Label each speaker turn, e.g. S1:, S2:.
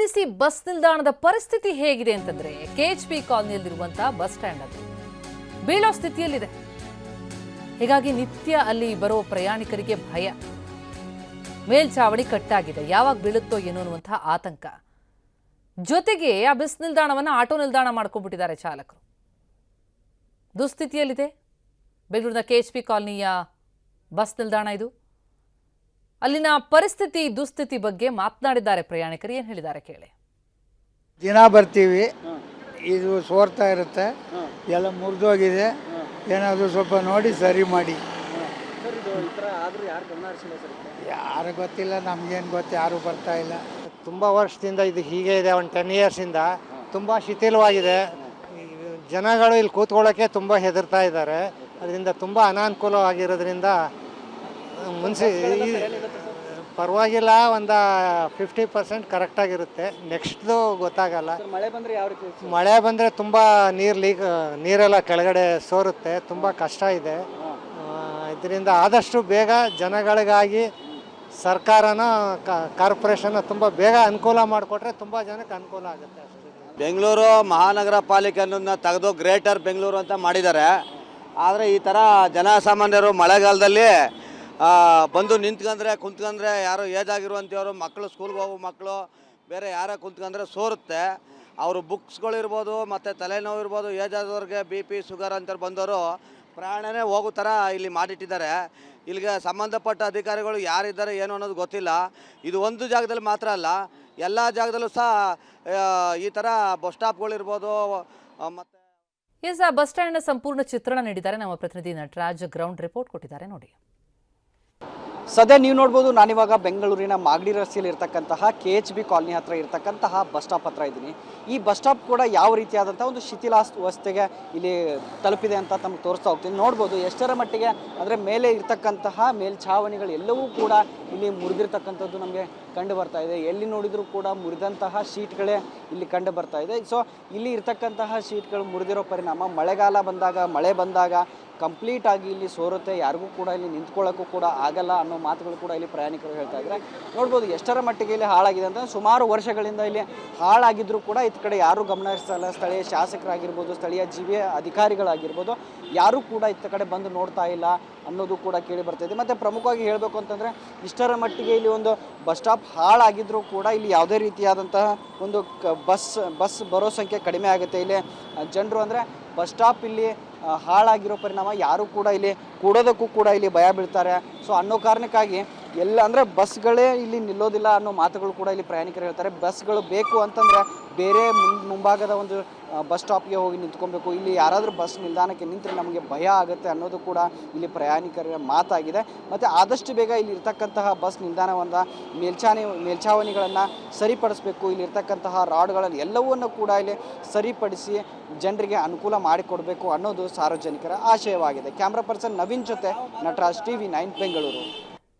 S1: ಗಮನಿಸಿ ಬಸ್ ನಿಲ್ದಾಣದ ಪರಿಸ್ಥಿತಿ ಹೇಗಿದೆ ಅಂತಂದ್ರೆ ಕೆಎಚ್ಪಿ ಕಾಲನಿಯಲ್ಲಿರುವಂತಹ ಬಸ್ ಸ್ಟ್ಯಾಂಡ್ ಅದು ಬೀಳೋ ಸ್ಥಿತಿಯಲ್ಲಿದೆ. ಹೀಗಾಗಿ ನಿತ್ಯ ಅಲ್ಲಿ ಬರೋ ಪ್ರಯಾಣಿಕರಿಗೆ ಭಯ. ಮೇಲ್ಛಾವಣಿ ಕಟ್ಟಾಗಿದೆ, ಯಾವಾಗ ಬೀಳುತ್ತೋ ಏನೋ ಅನ್ನುವಂತಹ ಆತಂಕ. ಜೊತೆಗೆ ಆ ಬಸ್ ನಿಲ್ದಾಣವನ್ನು ಆಟೋ ನಿಲ್ದಾಣ ಮಾಡ್ಕೊಂಡ್ಬಿಟ್ಟಿದ್ದಾರೆ ಚಾಲಕರು. ದುಸ್ಥಿತಿಯಲ್ಲಿದೆ ಬೆಂಗಳೂರಿನ ಕೆಎಚ್ಪಿ ಕಾಲನಿಯ ಬಸ್ ನಿಲ್ದಾಣ ಇದು. ಅಲ್ಲಿನ ಪರಿಸ್ಥಿತಿ ದುಸ್ಥಿತಿ ಬಗ್ಗೆ ಮಾತನಾಡಿದ್ದಾರೆ ಪ್ರಯಾಣಿಕರು. ಏನು ಹೇಳಿದ್ದಾರೆ ಕೇಳಿ.
S2: ದಿನ ಬರ್ತೀವಿ, ಇದು ಸೋರ್ತಾ ಇರುತ್ತೆ, ಎಲ್ಲ ಮುರಿದೋಗಿದೆ, ಏನಾದರೂ ಸ್ವಲ್ಪ ನೋಡಿ ಸರಿ ಮಾಡಿ. ಯಾರು ಗೊತ್ತಿಲ್ಲ, ನಮಗೇನು ಗೊತ್ತು, ಯಾರು ಬರ್ತಾ ಇಲ್ಲ.
S3: ತುಂಬ ವರ್ಷದಿಂದ ಇದು ಹೀಗೆ ಇದೆ. ಒಂದು 10 ಇಯರ್ಸಿಂದ ತುಂಬ ಶಿಥಿಲವಾಗಿದೆ. ಜನಗಳು ಇಲ್ಲಿ ಕೂತ್ಕೊಳ್ಳೋಕ್ಕೆ ತುಂಬ ಹೆದರ್ತಾ ಇದ್ದಾರೆ. ಅದರಿಂದ ತುಂಬ ಅನಾನುಕೂಲವಾಗಿರೋದ್ರಿಂದ ಪರವಾಗಿಲ್ಲ, ಒಂದು 50% ಕರೆಕ್ಟಾಗಿರುತ್ತೆ. ನೆಕ್ಸ್ಟ್ದು ಗೊತ್ತಾಗಲ್ಲ. ಮಳೆ ಬಂದರೆ ತುಂಬ ನೀರೆಲ್ಲ ಕೆಳಗಡೆ ಸೋರುತ್ತೆ, ತುಂಬ ಕಷ್ಟ ಇದೆ. ಇದರಿಂದ ಆದಷ್ಟು ಬೇಗ ಜನಗಳಿಗಾಗಿ ಸರ್ಕಾರನ ಕಾರ್ಪೊರೇಷನ್ ತುಂಬ ಬೇಗ ಅನುಕೂಲ ಮಾಡಿಕೊಟ್ರೆ ತುಂಬ ಜನಕ್ಕೆ ಅನುಕೂಲ ಆಗುತ್ತೆ.
S4: ಬೆಂಗಳೂರು ಮಹಾನಗರ ಪಾಲಿಕೆ ಅನ್ನೋದನ್ನ ತೆಗೆದು ಗ್ರೇಟರ್ ಬೆಂಗಳೂರು ಅಂತ ಮಾಡಿದ್ದಾರೆ. ಆದರೆ ಈ ಥರ ಜನಸಾಮಾನ್ಯರು ಮಳೆಗಾಲದಲ್ಲಿ ಬಂದು ಕುಂತ್ಕೊಂಡ್ರೆ ಯಾರೋ ಏಜ್ ಆಗಿರುವಂಥವ್ರು, ಮಕ್ಕಳು ಸ್ಕೂಲ್ಗೆ ಹೋಗೋ ಮಕ್ಕಳು, ಬೇರೆ ಯಾರೋ ಕುಂತ್ಕೊಂಡ್ರೆ ಸೋರುತ್ತೆ. ಅವರು ಬುಕ್ಸ್ಗಳಿರ್ಬೋದು ಮತ್ತು ತಲೆನೋವು ಇರ್ಬೋದು, ಏಜ್ ಆದವ್ರಿಗೆ BP ಶುಗರ್ ಅಂತ ಬಂದವರು ಪ್ರಯಾಣನೇ ಹೋಗೋ ಥರ ಇಲ್ಲಿ ಮಾಡಿಟ್ಟಿದ್ದಾರೆ. ಇಲ್ಲಿಗೆ ಸಂಬಂಧಪಟ್ಟ ಅಧಿಕಾರಿಗಳು ಯಾರಿದ್ದಾರೆ ಏನು ಅನ್ನೋದು ಗೊತ್ತಿಲ್ಲ. ಇದು ಒಂದು ಜಾಗದಲ್ಲಿ ಮಾತ್ರ ಅಲ್ಲ, ಎಲ್ಲ ಜಾಗದಲ್ಲೂ ಸಹ ಈ ಥರ ಬಸ್ ಸ್ಟಾಪ್ಗಳಿರ್ಬೋದು. ಮತ್ತು
S1: ಆ ಬಸ್ ಸ್ಟ್ಯಾಂಡ್ನ ಸಂಪೂರ್ಣ ಚಿತ್ರಣ ನೀಡಿದ್ದಾರೆ ನಮ್ಮ ಪ್ರತಿನಿಧಿ ನಟರಾಜ್. ಗ್ರೌಂಡ್ ರಿಪೋರ್ಟ್ ಕೊಟ್ಟಿದ್ದಾರೆ ನೋಡಿ.
S5: ಸದ್ಯ ನೀವು ನೋಡ್ಬೋದು, ನಾನಿವಾಗ ಬೆಂಗಳೂರಿನ ಮಾಗಡಿ ರಸ್ತೆಯಲ್ಲಿ ಇರ್ತಕ್ಕಂತಹ KHB ಕಾಲನಿ ಹತ್ರ ಇರ್ತಕ್ಕಂತಹ ಬಸ್ ಸ್ಟಾಪ್ ಹತ್ರ ಇದ್ದೀನಿ. ಈ ಬಸ್ ಸ್ಟಾಪ್ ಕೂಡ ಯಾವ ರೀತಿಯಾದಂಥ ಒಂದು ಶಿಥಿಲಾವಸ್ಥೆಗೆ ಇಲ್ಲಿ ತಲುಪಿದೆ ಅಂತ ತಮಗೆ ತೋರಿಸ್ತಾ ಹೋಗ್ತೀನಿ. ನೋಡ್ಬೋದು ಎಷ್ಟರ ಮಟ್ಟಿಗೆ ಅಂದರೆ ಮೇಲೆ ಇರ್ತಕ್ಕಂತಹ ಮೇಲ್ಛಾವಣಿಗಳು ಎಲ್ಲವೂ ಕೂಡ ಇಲ್ಲಿ ಮುರಿದಿರ್ತಕ್ಕಂಥದ್ದು ನಮಗೆ ಕಂಡು ಬರ್ತಾ ಇದೆ. ಎಲ್ಲಿ ನೋಡಿದರೂ ಕೂಡ ಮುರಿದಂತಹ ಶೀಟ್ಗಳೇ ಇಲ್ಲಿ ಕಂಡು ಬರ್ತಾ ಇದೆ. ಸೊ ಇಲ್ಲಿ ಇರ್ತಕ್ಕಂತಹ ಶೀಟ್ಗಳು ಮುರಿದಿರೋ ಪರಿಣಾಮ ಮಳೆಗಾಲ ಬಂದಾಗ, ಮಳೆ ಬಂದಾಗ ಕಂಪ್ಲೀಟ್ ಆಗಿ ಇಲ್ಲಿ ಸೋರುತ್ತೆ. ಯಾರಿಗೂ ಕೂಡ ಇಲ್ಲಿ ನಿಂತ್ಕೊಳ್ಳೋಕ್ಕೂ ಕೂಡ ಆಗಲ್ಲ ಅನ್ನೋ ಮಾತುಗಳು ಕೂಡ ಇಲ್ಲಿ ಪ್ರಯಾಣಿಕರು ಹೇಳ್ತಾ ಇದ್ದಾರೆ. ನೋಡ್ಬೋದು ಎಷ್ಟರ ಮಟ್ಟಿಗೆ ಇಲ್ಲಿ ಹಾಳಾಗಿದೆ ಅಂತ. ಸುಮಾರು ವರ್ಷಗಳಿಂದ ಇಲ್ಲಿ ಹಾಳಾಗಿದ್ದರೂ ಕೂಡ ಇತ್ತ ಕಡೆ ಯಾರೂ ಗಮನ ಹರಿಸಲ್ಲ. ಸ್ಥಳೀಯ ಶಾಸಕರಾಗಿರ್ಬೋದು, ಸ್ಥಳೀಯ ಜಿಬಿಯ ಅಧಿಕಾರಿಗಳಾಗಿರ್ಬೋದು, ಯಾರೂ ಕೂಡ ಇತ್ತ ಕಡೆ ಬಂದು ನೋಡ್ತಾ ಇಲ್ಲ ಅನ್ನೋದು ಕೂಡ ಕೇಳಿ ಬರ್ತಾಯಿದೆ. ಮತ್ತು ಪ್ರಮುಖವಾಗಿ ಹೇಳಬೇಕು ಅಂತಂದರೆ ಇಷ್ಟರ ಮಟ್ಟಿಗೆ ಇಲ್ಲಿ ಒಂದು ಬಸ್ ಸ್ಟಾಪ್ ಹಾಳಾಗಿದ್ದರೂ ಕೂಡ ಇಲ್ಲಿ ಯಾವುದೇ ರೀತಿಯಾದಂತಹ ಒಂದು ಬಸ್ ಬರೋ ಸಂಖ್ಯೆ ಕಡಿಮೆ ಆಗುತ್ತೆ. ಇಲ್ಲಿ ಜನರು ಅಂದರೆ ಬಸ್ ಸ್ಟಾಪ್ ಇಲ್ಲಿ ಹಾಳಾಗಿರೋ ಪರಿಣಾಮ ಯಾರು ಕೂಡ ಇಲ್ಲಿ ಕೂಡೋದಕ್ಕೂ ಕೂಡ ಇಲ್ಲಿ ಭಯ ಬೀಳ್ತಾರೆ. ಸೊ ಅನ್ನೋ ಕಾರಣಕ್ಕಾಗಿ ಎಲ್ಲ ಅಂದರೆ ಬಸ್ಗಳೇ ಇಲ್ಲಿ ನಿಲ್ಲೋದಿಲ್ಲ ಅನ್ನೋ ಮಾತುಗಳು ಕೂಡ ಇಲ್ಲಿ ಪ್ರಯಾಣಿಕರು ಹೇಳ್ತಾರೆ. ಬಸ್ಗಳು ಬೇಕು ಅಂತಂದರೆ ಬೇರೆ ಮುಂಭಾಗದ ಒಂದು ಬಸ್ ಸ್ಟಾಪ್ಗೆ ಹೋಗಿ ನಿಂತ್ಕೊಬೇಕು. ಇಲ್ಲಿ ಯಾರಾದರೂ ಬಸ್ ನಿಲ್ದಾಣಕ್ಕೆ ನಿಂತರೆ ನಮಗೆ ಭಯ ಆಗುತ್ತೆ ಅನ್ನೋದು ಕೂಡ ಇಲ್ಲಿ ಪ್ರಯಾಣಿಕರ ಮಾತಾಗಿದೆ. ಮತ್ತು ಆದಷ್ಟು ಬೇಗ ಇಲ್ಲಿ ಇರ್ತಕ್ಕಂತಹ ಬಸ್ ನಿಲ್ದಾಣವನ್ನು ಮೇಲ್ಛಾವಣಿಗಳನ್ನು ಸರಿಪಡಿಸಬೇಕು. ಇಲ್ಲಿರ್ತಕ್ಕಂತಹ ರಾಡ್ಗಳನ್ನು ಎಲ್ಲವನ್ನೂ ಕೂಡ ಇಲ್ಲಿ ಸರಿಪಡಿಸಿ ಜನರಿಗೆ ಅನುಕೂಲ ಮಾಡಿಕೊಡಬೇಕು ಅನ್ನೋದು ಸಾರ್ವಜನಿಕರ ಆಶಯವಾಗಿದೆ. ಕ್ಯಾಮ್ರಾ ಪರ್ಸನ್ ನವೀನ್ ಜೊತೆ ನಟರಾಜ್, TV9 ಬೆಂಗಳೂರು.